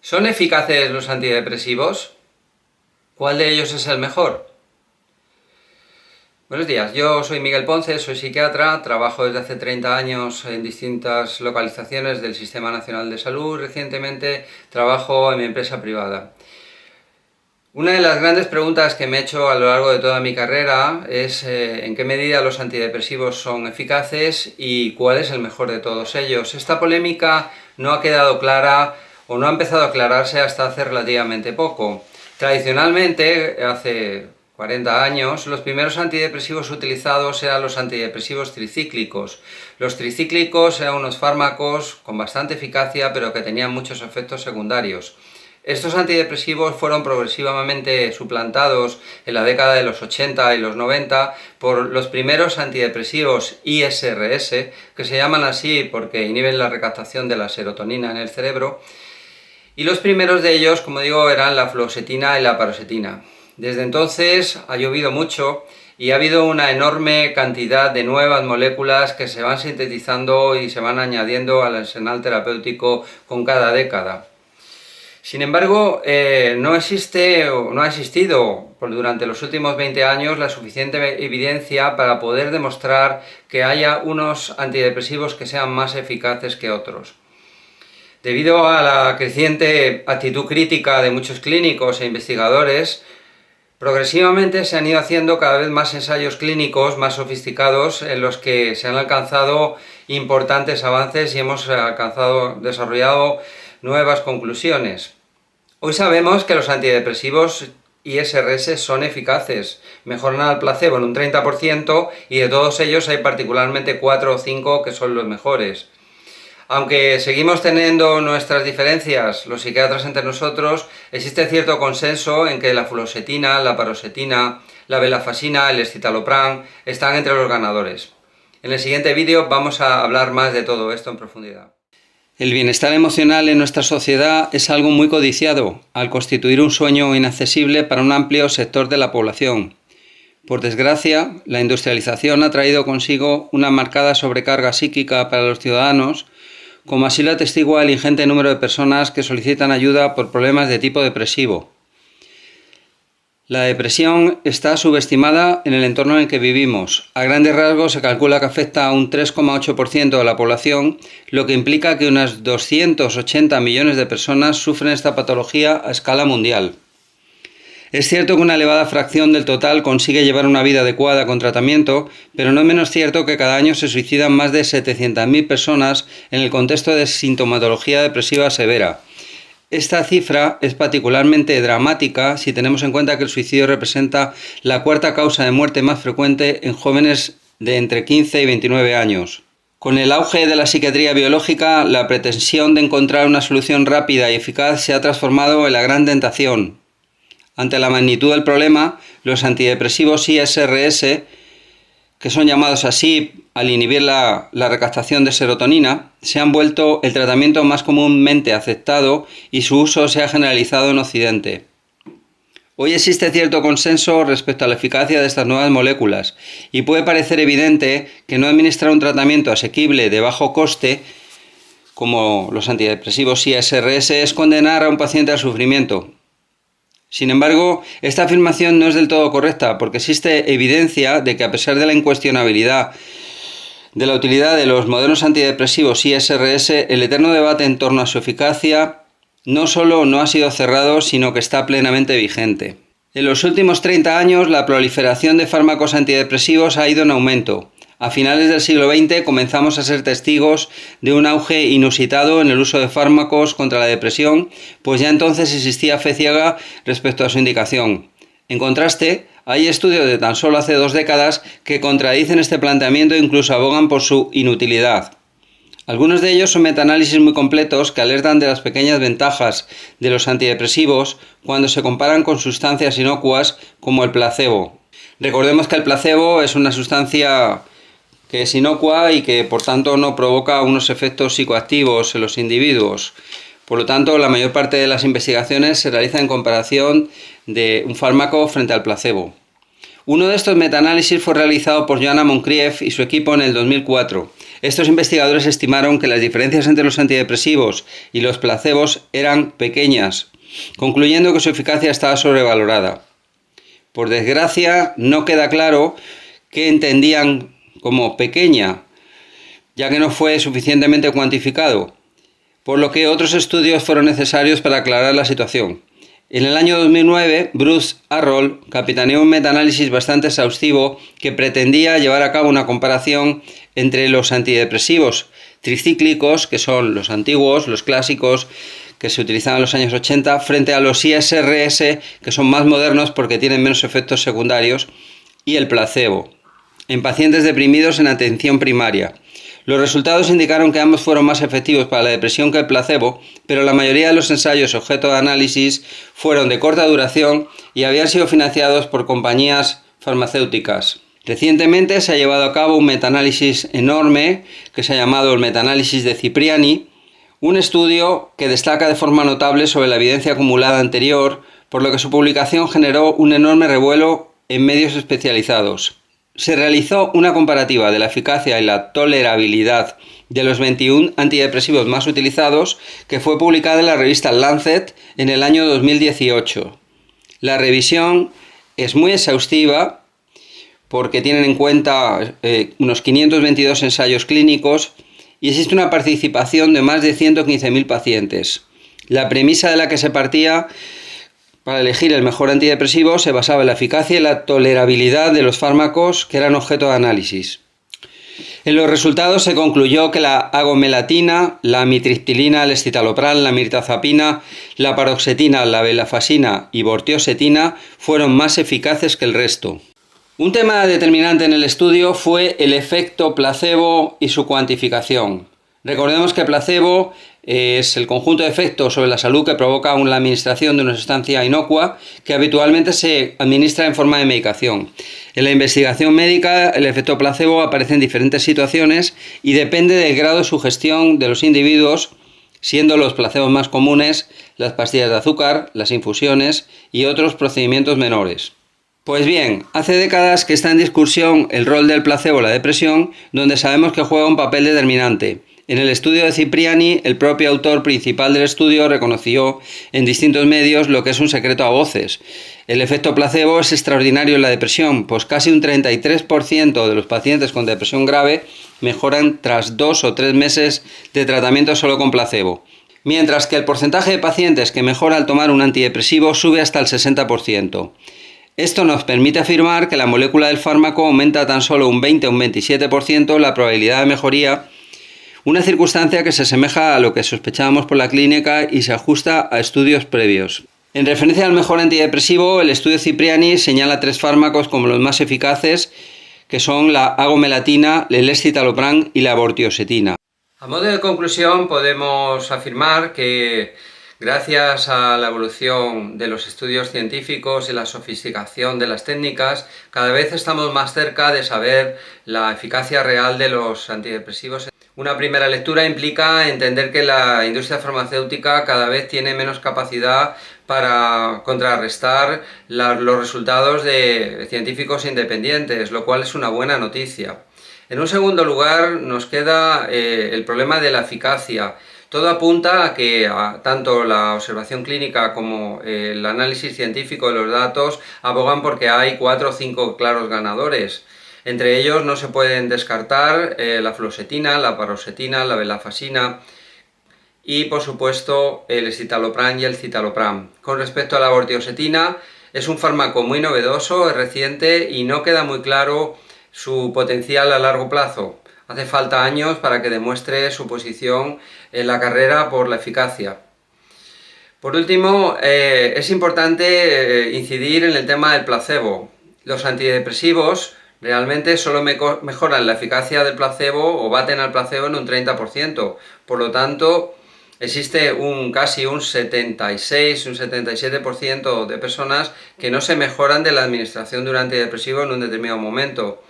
¿Son eficaces los antidepresivos? ¿Cuál de ellos es el mejor? Buenos días, yo soy Miguel Ponce, soy psiquiatra, trabajo desde hace 30 años en distintas localizaciones del Sistema Nacional de Salud. Recientemente trabajo en mi empresa privada. Una de las grandes preguntas que me he hecho a lo largo de toda mi carrera es en qué medida los antidepresivos son eficaces y cuál es el mejor de todos ellos. Esta polémica no ha quedado clara o no ha empezado a aclararse hasta hace relativamente poco. Tradicionalmente, hace 40 años, los primeros antidepresivos utilizados eran los antidepresivos tricíclicos. Los tricíclicos eran unos fármacos con bastante eficacia, pero que tenían muchos efectos secundarios. Estos antidepresivos fueron progresivamente suplantados en la década de los 80 y los 90 por los primeros antidepresivos ISRS, que se llaman así porque inhiben la recaptación de la serotonina en el cerebro, y los primeros de ellos, como digo, eran la fluoxetina y la paroxetina. Desde entonces ha llovido mucho y ha habido una enorme cantidad de nuevas moléculas que se van sintetizando y se van añadiendo al arsenal terapéutico con cada década. Sin embargo, no ha existido durante los últimos 20 años la suficiente evidencia para poder demostrar que haya unos antidepresivos que sean más eficaces que otros. Debido a la creciente actitud crítica de muchos clínicos e investigadores, progresivamente se han ido haciendo cada vez más ensayos clínicos más sofisticados en los que se han alcanzado importantes avances y hemos desarrollado nuevas conclusiones. Hoy sabemos que los antidepresivos ISRS son eficaces, mejoran al placebo en un 30% y de todos ellos hay particularmente 4 o 5 que son los mejores. Aunque seguimos teniendo nuestras diferencias, los psiquiatras entre nosotros, existe cierto consenso en que la fluoxetina, la paroxetina, la venlafaxina, el escitalopram están entre los ganadores. En el siguiente vídeo vamos a hablar más de todo esto en profundidad. El bienestar emocional en nuestra sociedad es algo muy codiciado, al constituir un sueño inaccesible para un amplio sector de la población. Por desgracia, la industrialización ha traído consigo una marcada sobrecarga psíquica para los ciudadanos, como así lo atestigua el ingente número de personas que solicitan ayuda por problemas de tipo depresivo. La depresión está subestimada en el entorno en el que vivimos. A grandes rasgos se calcula que afecta a un 3,8% de la población, lo que implica que unas 280 millones de personas sufren esta patología a escala mundial. Es cierto que una elevada fracción del total consigue llevar una vida adecuada con tratamiento, pero no es menos cierto que cada año se suicidan más de 700.000 personas en el contexto de sintomatología depresiva severa. Esta cifra es particularmente dramática si tenemos en cuenta que el suicidio representa la cuarta causa de muerte más frecuente en jóvenes de entre 15 y 29 años. Con el auge de la psiquiatría biológica, la pretensión de encontrar una solución rápida y eficaz se ha transformado en la gran tentación. Ante la magnitud del problema, los antidepresivos ISRS, que son llamados así al inhibir la recaptación de serotonina, se han vuelto el tratamiento más comúnmente aceptado y su uso se ha generalizado en Occidente. Hoy existe cierto consenso respecto a la eficacia de estas nuevas moléculas y puede parecer evidente que no administrar un tratamiento asequible de bajo coste, como los antidepresivos ISRS, es condenar a un paciente al sufrimiento. Sin embargo, esta afirmación no es del todo correcta porque existe evidencia de que a pesar de la incuestionabilidad de la utilidad de los modernos antidepresivos ISRS, el eterno debate en torno a su eficacia no solo no ha sido cerrado, sino que está plenamente vigente. En los últimos 30 años, la proliferación de fármacos antidepresivos ha ido en aumento. A finales del siglo XX comenzamos a ser testigos de un auge inusitado en el uso de fármacos contra la depresión, pues ya entonces existía fe ciega respecto a su indicación. En contraste, hay estudios de tan solo hace 2 décadas que contradicen este planteamiento e incluso abogan por su inutilidad. Algunos de ellos son metaanálisis muy completos que alertan de las pequeñas ventajas de los antidepresivos cuando se comparan con sustancias inocuas como el placebo. Recordemos que el placebo es una sustancia que es inocua y que por tanto no provoca unos efectos psicoactivos en los individuos. Por lo tanto, la mayor parte de las investigaciones se realizan en comparación de un fármaco frente al placebo. Uno de estos metaanálisis fue realizado por Joanna Moncrieff y su equipo en el 2004. Estos investigadores estimaron que las diferencias entre los antidepresivos y los placebos eran pequeñas, concluyendo que su eficacia estaba sobrevalorada. Por desgracia, no queda claro qué entendían como pequeña, ya que no fue suficientemente cuantificado, por lo que otros estudios fueron necesarios para aclarar la situación. En el año 2009, Bruce Arroll capitaneó un metaanálisis bastante exhaustivo que pretendía llevar a cabo una comparación entre los antidepresivos tricíclicos, que son los antiguos, los clásicos, que se utilizaban en los años 80, frente a los ISRS, que son más modernos porque tienen menos efectos secundarios, y el placebo, en pacientes deprimidos en atención primaria. Los resultados indicaron que ambos fueron más efectivos para la depresión que el placebo, pero la mayoría de los ensayos objeto de análisis fueron de corta duración y habían sido financiados por compañías farmacéuticas. Recientemente se ha llevado a cabo un metaanálisis enorme que se ha llamado el metaanálisis de Cipriani, un estudio que destaca de forma notable sobre la evidencia acumulada anterior, por lo que su publicación generó un enorme revuelo en medios especializados. Se realizó una comparativa de la eficacia y la tolerabilidad de los 21 antidepresivos más utilizados, que fue publicada en la revista Lancet en el año 2018. La revisión es muy exhaustiva porque tienen en cuenta unos 522 ensayos clínicos y existe una participación de más de 115.000 pacientes. La premisa de la que se partía para elegir el mejor antidepresivo se basaba en la eficacia y la tolerabilidad de los fármacos que eran objeto de análisis. En los resultados se concluyó que la agomelatina, la amitriptilina, el escitalopram, la mirtazapina, la paroxetina, la venlafaxina y bortioxetina fueron más eficaces que el resto. Un tema determinante en el estudio fue el efecto placebo y su cuantificación. Recordemos que placebo es el conjunto de efectos sobre la salud que provoca la administración de una sustancia inocua que habitualmente se administra en forma de medicación. En la investigación médica, el efecto placebo aparece en diferentes situaciones y depende del grado de sugestión de los individuos, siendo los placebos más comunes las pastillas de azúcar, las infusiones y otros procedimientos menores. Pues bien, hace décadas que está en discusión el rol del placebo en la depresión, donde sabemos que juega un papel determinante. En el estudio de Cipriani, el propio autor principal del estudio reconoció en distintos medios lo que es un secreto a voces. El efecto placebo es extraordinario en la depresión, pues casi un 33% de los pacientes con depresión grave mejoran tras 2 o 3 meses de tratamiento solo con placebo, mientras que el porcentaje de pacientes que mejora al tomar un antidepresivo sube hasta el 60%. Esto nos permite afirmar que la molécula del fármaco aumenta tan solo un 20 o un 27% la probabilidad de mejoría, una circunstancia que se asemeja a lo que sospechábamos por la clínica y se ajusta a estudios previos. En referencia al mejor antidepresivo, el estudio Cipriani señala 3 fármacos como los más eficaces, que son la agomelatina, el escitalopram y la bortioxetina. A modo de conclusión, podemos afirmar que gracias a la evolución de los estudios científicos y la sofisticación de las técnicas, cada vez estamos más cerca de saber la eficacia real de los antidepresivos. Una primera lectura implica entender que la industria farmacéutica cada vez tiene menos capacidad para contrarrestar los resultados de científicos independientes, lo cual es una buena noticia. En un segundo lugar, nos queda el problema de la eficacia. Todo apunta a que tanto la observación clínica como el análisis científico de los datos abogan porque hay 4 o 5 claros ganadores. Entre ellos no se pueden descartar la fluoxetina, la paroxetina, la venlafaxina y, por supuesto, el escitalopram y el citalopram. Con respecto a la bortioxetina, es un fármaco muy novedoso, es reciente y no queda muy claro su potencial a largo plazo. Hace falta años para que demuestre su posición en la carrera por la eficacia. Por último, es importante incidir en el tema del placebo. Los antidepresivos realmente solo mejoran la eficacia del placebo o baten al placebo en un 30%. Por lo tanto, existe casi un 76, un 77% de personas que no se mejoran de la administración de un antidepresivo en un determinado momento.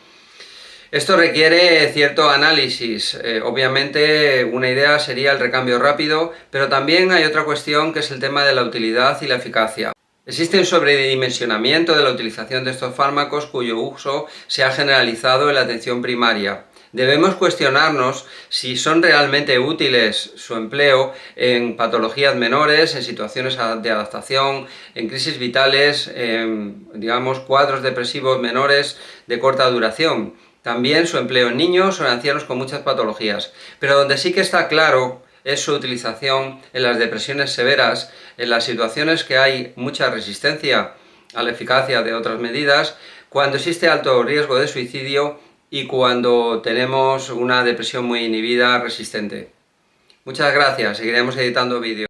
Esto requiere cierto análisis. Obviamente una idea sería el recambio rápido, pero también hay otra cuestión que es el tema de la utilidad y la eficacia. Existe un sobredimensionamiento de la utilización de estos fármacos cuyo uso se ha generalizado en la atención primaria. Debemos cuestionarnos si son realmente útiles su empleo en patologías menores, en situaciones de adaptación, en crisis vitales, digamos, cuadros depresivos menores de corta duración. También su empleo en niños o en ancianos con muchas patologías. Pero donde sí que está claro es su utilización en las depresiones severas, en las situaciones que hay mucha resistencia a la eficacia de otras medidas, cuando existe alto riesgo de suicidio y cuando tenemos una depresión muy inhibida resistente. Muchas gracias, seguiremos editando vídeos.